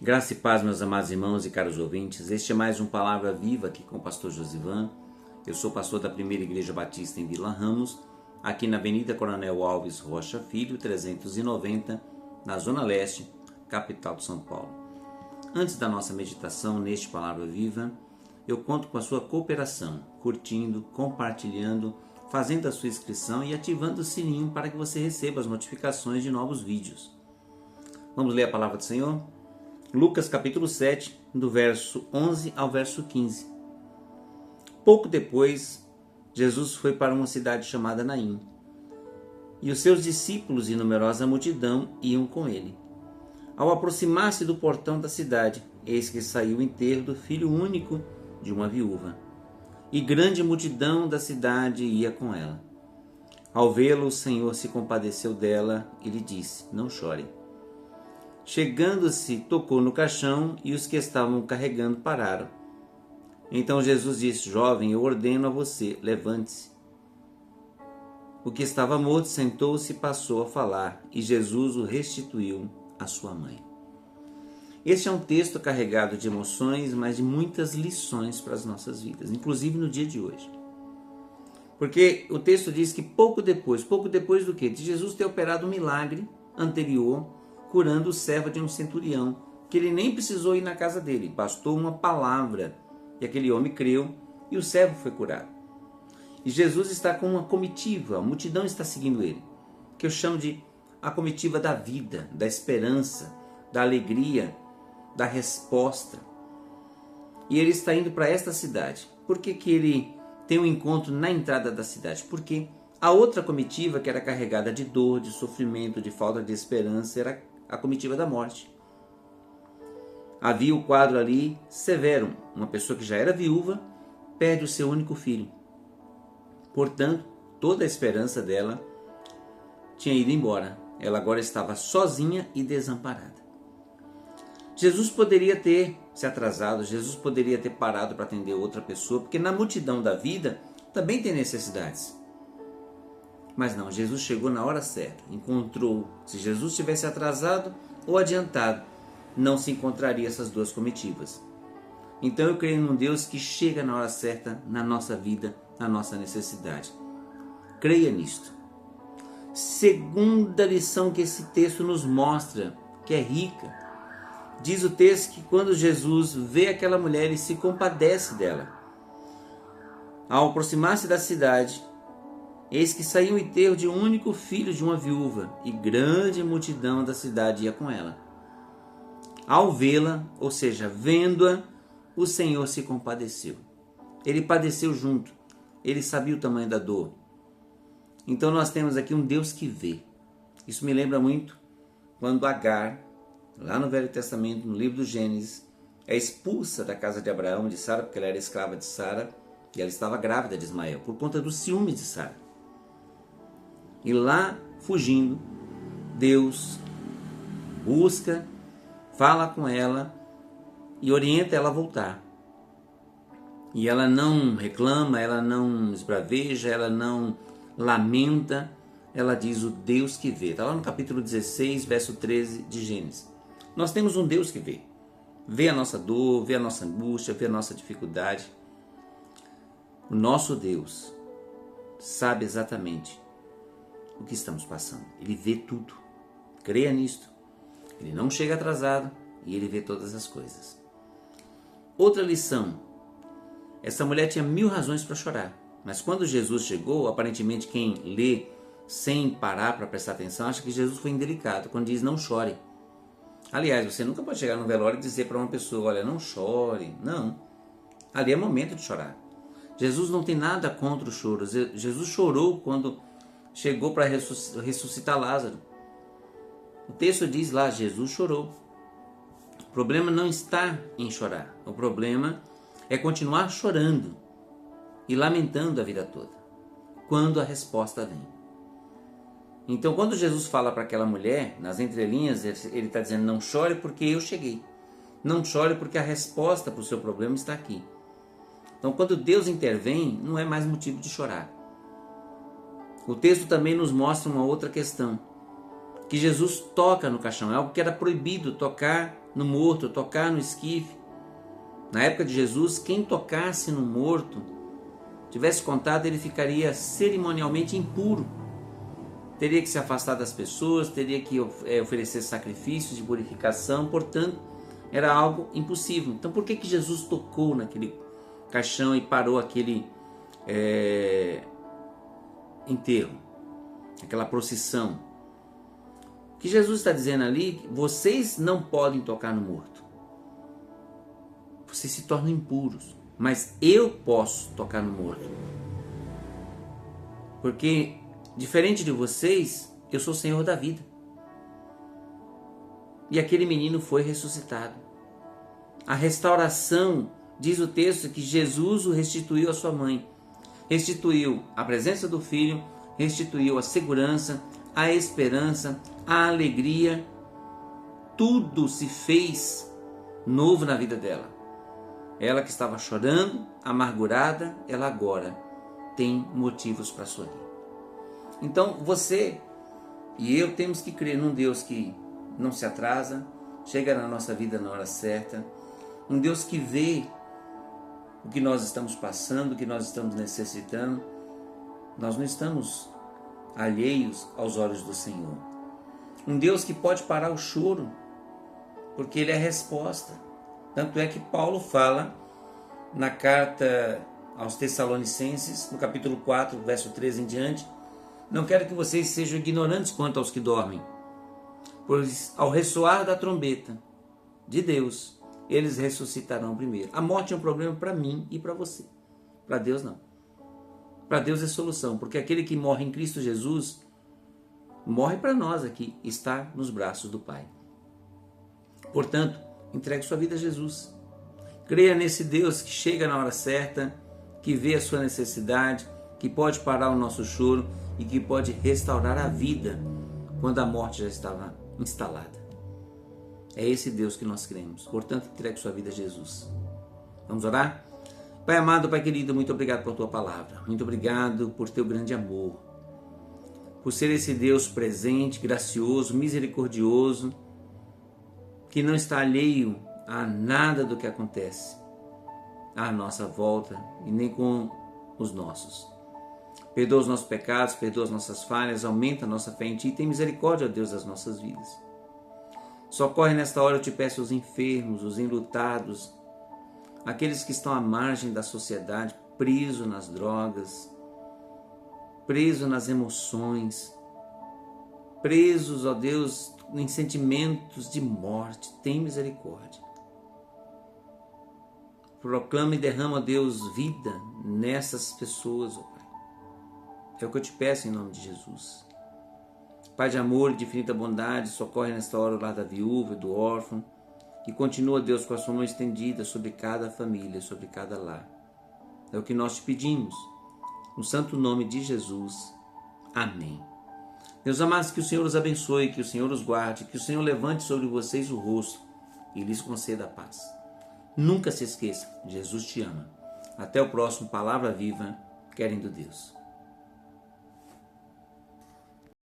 Graça e paz, meus amados irmãos e caros ouvintes. Este é mais um Palavra Viva aqui com o pastor Josivan. Eu sou pastor da Primeira Igreja Batista em Vila Ramos, aqui na Avenida Coronel Alves Rocha Filho, 390, na Zona Leste, capital de São Paulo. Antes da nossa meditação neste Palavra Viva, eu conto com a sua cooperação, curtindo, compartilhando, fazendo a sua inscrição e ativando o sininho para que você receba as notificações de novos vídeos. Vamos ler a Palavra do Senhor? Lucas capítulo 7, do verso 11 ao verso 15. Pouco depois, Jesus foi para uma cidade chamada Naim, e os seus discípulos e numerosa multidão iam com ele. Ao aproximar-se do portão da cidade, eis que saiu o enterro do filho único de uma viúva, e grande multidão da cidade ia com ela. Ao vê-lo, o Senhor se compadeceu dela e lhe disse: não chore. Chegando-se, tocou no caixão e os que estavam carregando pararam. Então Jesus disse: jovem, eu ordeno a você, levante-se. O que estava morto sentou-se e passou a falar, e Jesus o restituiu à sua mãe. Este é um texto carregado de emoções, mas de muitas lições para as nossas vidas, inclusive no dia de hoje. Porque o texto diz que pouco depois do quê? De Jesus ter operado um milagre anterior, curando o servo de um centurião, que ele nem precisou ir na casa dele, bastou uma palavra, e aquele homem creu, e o servo foi curado. E Jesus está com uma comitiva, a multidão está seguindo ele, que eu chamo de a comitiva da vida, da esperança, da alegria, da resposta. E ele está indo para esta cidade. Por que ele tem um encontro na entrada da cidade? Porque a outra comitiva, que era carregada de dor, de sofrimento, de falta de esperança, era a comitiva da morte. Havia o quadro ali severo. Uma pessoa que já era viúva perde o seu único filho. Portanto, toda a esperança dela tinha ido embora. Ela agora estava sozinha e desamparada. Jesus poderia ter se atrasado, Jesus poderia ter parado para atender outra pessoa, porque na multidão da vida também tem necessidades. Mas não, Jesus chegou na hora certa, encontrou. Se Jesus tivesse atrasado ou adiantado, não se encontraria essas duas comitivas. Então eu creio num Deus que chega na hora certa na nossa vida, na nossa necessidade. Creia nisto. Segunda lição que esse texto nos mostra, que é rica. Diz o texto que quando Jesus vê aquela mulher, ele se compadece dela. Ao aproximar-se da cidade, eis que saiu o enterro de um único filho de uma viúva, e grande multidão da cidade ia com ela. Ao vê-la, ou seja, vendo-a, o Senhor se compadeceu. Ele padeceu junto, ele sabia o tamanho da dor. Então nós temos aqui um Deus que vê. Isso me lembra muito quando Agar, lá no Velho Testamento, no livro do Gênesis, é expulsa da casa de Abraão, de Sara, porque ela era escrava de Sara, e ela estava grávida de Ismael, por conta do ciúme de Sara. E lá, fugindo, Deus busca, fala com ela e orienta ela a voltar. E ela não reclama, ela não esbraveja, ela não lamenta, ela diz o Deus que vê. Está lá no capítulo 16, verso 13 de Gênesis. Nós temos um Deus que vê. Vê a nossa dor, vê a nossa angústia, vê a nossa dificuldade. O nosso Deus sabe exatamente o que estamos passando. Ele vê tudo. Creia nisto. Ele não chega atrasado e ele vê todas as coisas. Outra lição. Essa mulher tinha 1000 razões para chorar. Mas quando Jesus chegou, aparentemente quem lê sem parar para prestar atenção, acha que Jesus foi indelicado quando diz não chore. Aliás, você nunca pode chegar no velório e dizer para uma pessoa, olha, não chore. Não. Ali é momento de chorar. Jesus não tem nada contra o choro. Jesus chorou quando chegou para ressuscitar Lázaro. O texto diz lá, Jesus chorou. O problema não está em chorar. O problema é continuar chorando e lamentando a vida toda, quando a resposta vem. Então, quando Jesus fala para aquela mulher, nas entrelinhas, ele está dizendo, não chore porque eu cheguei. Não chore porque a resposta para o seu problema está aqui. Então, quando Deus intervém, não é mais motivo de chorar. O texto também nos mostra uma outra questão. que Jesus toca no caixão. É algo que era proibido, tocar no morto, tocar no esquife. Na época de Jesus, quem tocasse no morto, tivesse contato, ele ficaria cerimonialmente impuro. Teria que se afastar das pessoas, teria que oferecer sacrifícios de purificação, portanto, era algo impossível. Então, por que Jesus tocou naquele caixão e parou aquele enterro, aquela procissão? O que Jesus está dizendo ali, vocês não podem tocar no morto. Vocês se tornam impuros, mas eu posso tocar no morto. Porque, diferente de vocês, eu sou o Senhor da vida. E aquele menino foi ressuscitado. A restauração, diz o texto, que Jesus o restituiu à sua mãe. Restituiu a presença do filho, restituiu a segurança, a esperança, a alegria. Tudo se fez novo na vida dela. Ela que estava chorando, amargurada, ela agora tem motivos para sorrir. Então você e eu temos que crer num Deus que não se atrasa, chega na nossa vida na hora certa, um Deus que vê o que nós estamos passando, o que nós estamos necessitando. Nós não estamos alheios aos olhos do Senhor. Um Deus que pode parar o choro, porque Ele é a resposta. Tanto é que Paulo fala na carta aos Tessalonicenses, no capítulo 4, verso 13 em diante: não quero que vocês sejam ignorantes quanto aos que dormem, pois ao ressoar da trombeta de Deus, eles ressuscitarão primeiro. A morte é um problema para mim e para você. Para Deus não. Para Deus é solução, porque aquele que morre em Cristo Jesus morre para nós aqui, está nos braços do Pai. Portanto, entregue sua vida a Jesus. Creia nesse Deus que chega na hora certa, que vê a sua necessidade, que pode parar o nosso choro e que pode restaurar a vida quando a morte já estava instalada. É esse Deus que nós cremos. Portanto, entregue sua vida a Jesus. Vamos orar? Pai amado, Pai querido, muito obrigado por tua palavra. Muito obrigado por teu grande amor. Por ser esse Deus presente, gracioso, misericordioso, que não está alheio a nada do que acontece à nossa volta e nem com os nossos. Perdoa os nossos pecados, perdoa as nossas falhas, aumenta a nossa fé em Ti e tem misericórdia, ó Deus, das nossas vidas. Socorre nesta hora, eu te peço, os enfermos, os enlutados, aqueles que estão à margem da sociedade, presos nas drogas, presos nas emoções, presos, ó Deus, em sentimentos de morte. Tem misericórdia. Proclama e derrama, ó Deus, vida nessas pessoas, ó Pai. É o que eu te peço em nome de Jesus. Pai de amor e de infinita bondade, socorre nesta hora o lar da viúva e do órfão, e continua, Deus, com a sua mão estendida sobre cada família, sobre cada lar. É o que nós te pedimos, no santo nome de Jesus. Amém. Meus amados, que o Senhor os abençoe, que o Senhor os guarde, que o Senhor levante sobre vocês o rosto e lhes conceda a paz. Nunca se esqueça, Jesus te ama. Até o próximo Palavra Viva, querendo Deus.